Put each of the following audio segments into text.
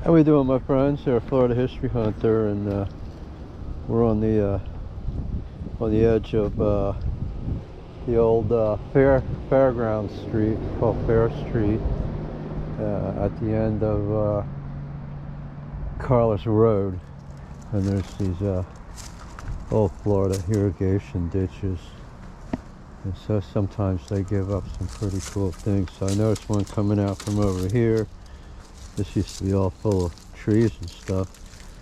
How we doing, my friends? Here, Florida History Hunter, and we're on the edge of the old Fairground Street, called Fair Street, at the end of Carlos Road, and there's these old Florida irrigation ditches, and so sometimes they give up some pretty cool things. So I noticed one coming out from over here. This used to be all full of trees and stuff,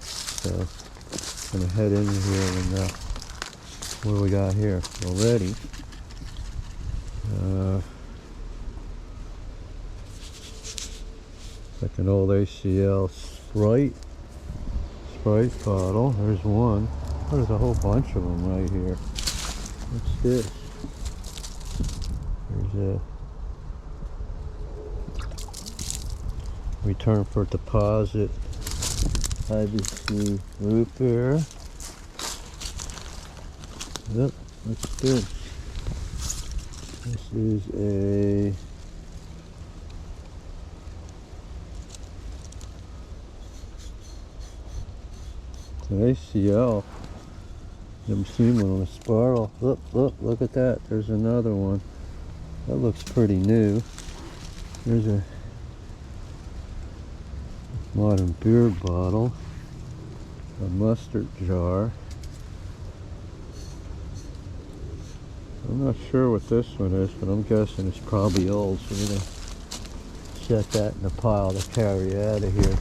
so I'm gonna head in here and what do we got here already? Like an old ACL Sprite bottle. There's one. Oh, there's a whole bunch of them right here. What's this? There's a return for deposit IBC root beer. Yep, what's this? This is an ACL. Never seen one on a spiral. Look at that. There's another one. That looks pretty new. There's a modern beer bottle, a mustard jar. I'm not sure what this one is, but I'm guessing it's probably old, so we're going to set that in the pile to carry out of here.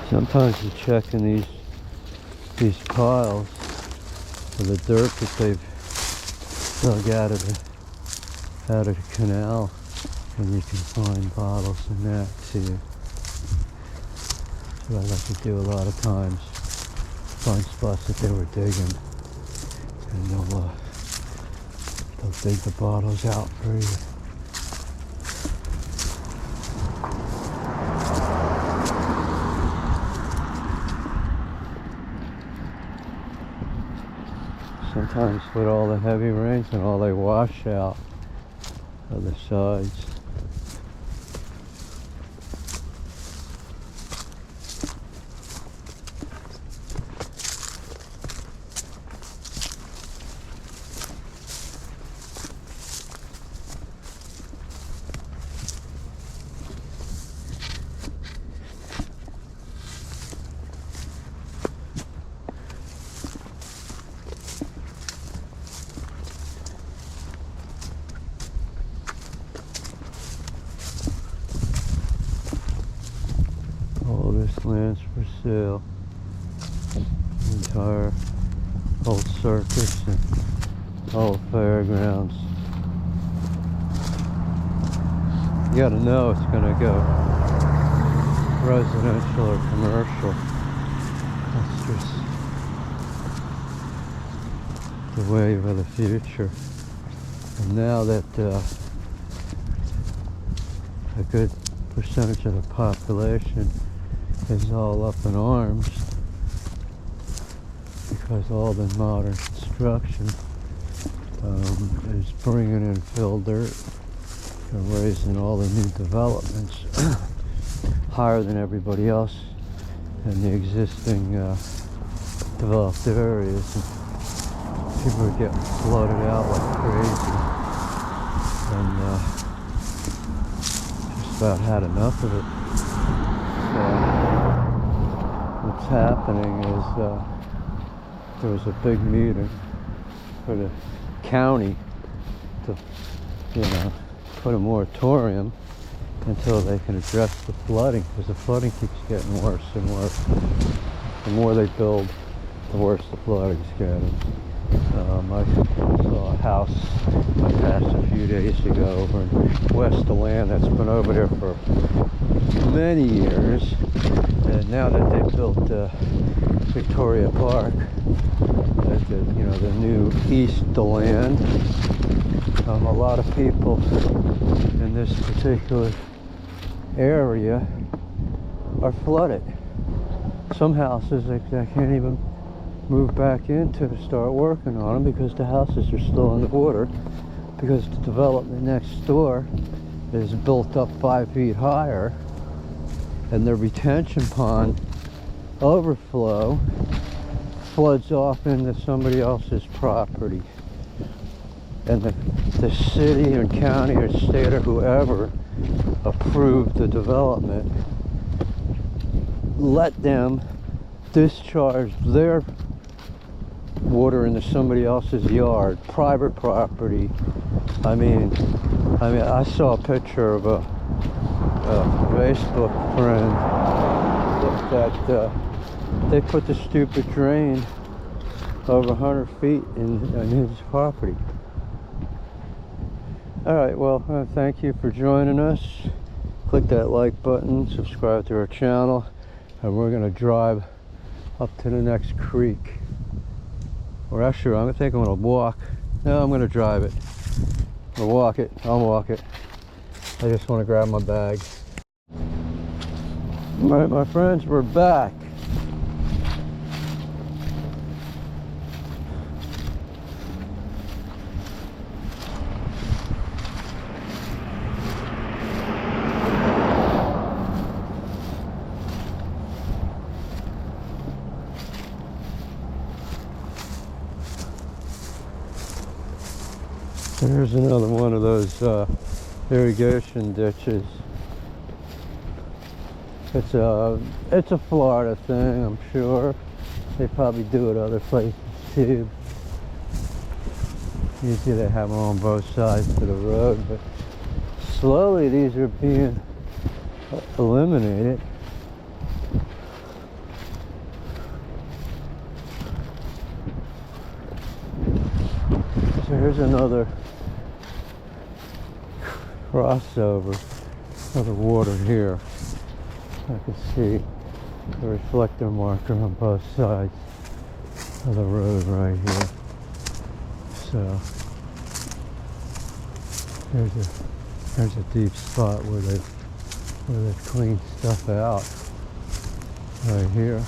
Sometimes you check in these piles for the dirt that they've dug out of the canal, and you can find bottles in that too. That's what I like to do a lot of times. Find spots that they were digging, and they'll dig the bottles out for you. Sometimes with all the heavy rains and all, they wash out of the sides. All this land's for sale. Entire old circus and old fairgrounds. You gotta know it's gonna go residential or commercial. That's just the wave of the future. And now that a good percentage of the population is all up in arms because all the modern construction is bringing in fill dirt and raising all the new developments higher than everybody else in the existing developed areas. And people are getting flooded out like crazy, and just about had enough of it. So what's happening is there was a big meeting for the county to, put a moratorium until they can address the flooding, because the flooding keeps getting worse and worse. The more they build, the worse the flooding's getting. I saw a house I passed a few days ago over in West DeLand that's been over there for many years, and now that they built Victoria Park, the new East DeLand, a lot of people in this particular area are flooded. Some houses they can't even move back into to start working on them because the houses are still in the water, because the development next door is built up 5 feet higher, and the retention pond overflow floods off into somebody else's property, and the city or county or state or whoever approved the development let them discharge their water into somebody else's yard, private property. I mean, I saw a picture of a Facebook friend that they put the stupid drain over 100 feet in his property. All right, well, thank you for joining us. Click that like button, subscribe to our channel, and we're gonna drive up to the next creek. Or actually, I think I'm gonna walk. No, I'm gonna drive it. Or walk it. I'll walk it. I just want to grab my bag. All right, my friends, we're back. There's another one of those irrigation ditches. It's a Florida thing, I'm sure. They probably do it other places too. Usually they have them on both sides of the road, but slowly these are being eliminated. So here's another crossover of the water here. I can see the reflector marker on both sides of the road right here. So there's a deep spot where they've cleaned stuff out right here.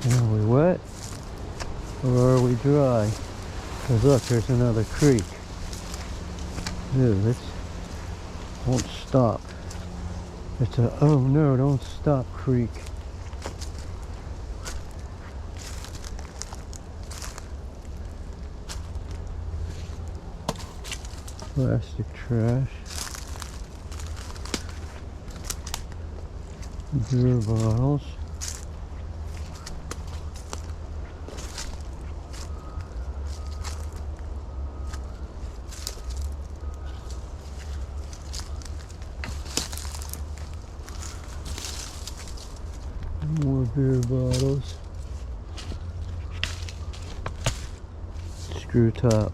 Are we wet or are we dry? Because look, there's another creek. Ew, this won't stop. It's a, oh no, don't stop creek. Plastic trash. Beer bottles. More beer bottles. Screw top.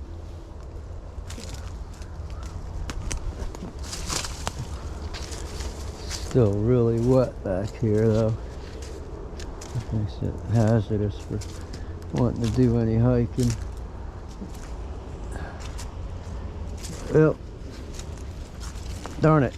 Still really wet back here though. Makes it hazardous for wanting to do any hiking. Well, darn it.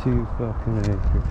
Two fucking acres.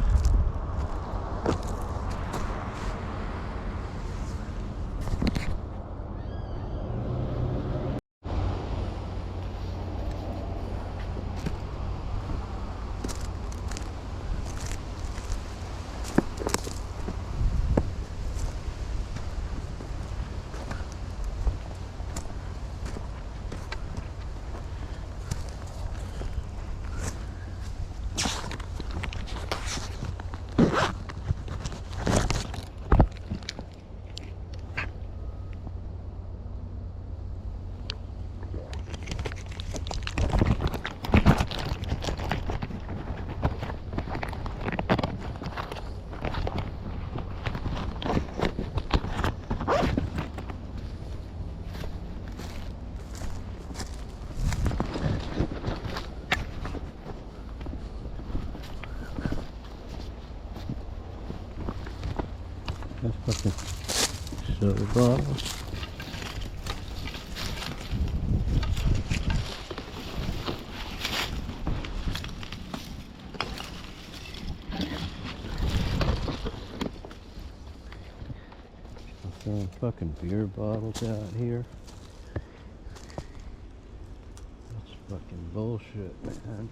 That's fucking soda bottles. Throwing fucking beer bottles out here. That's fucking bullshit, man.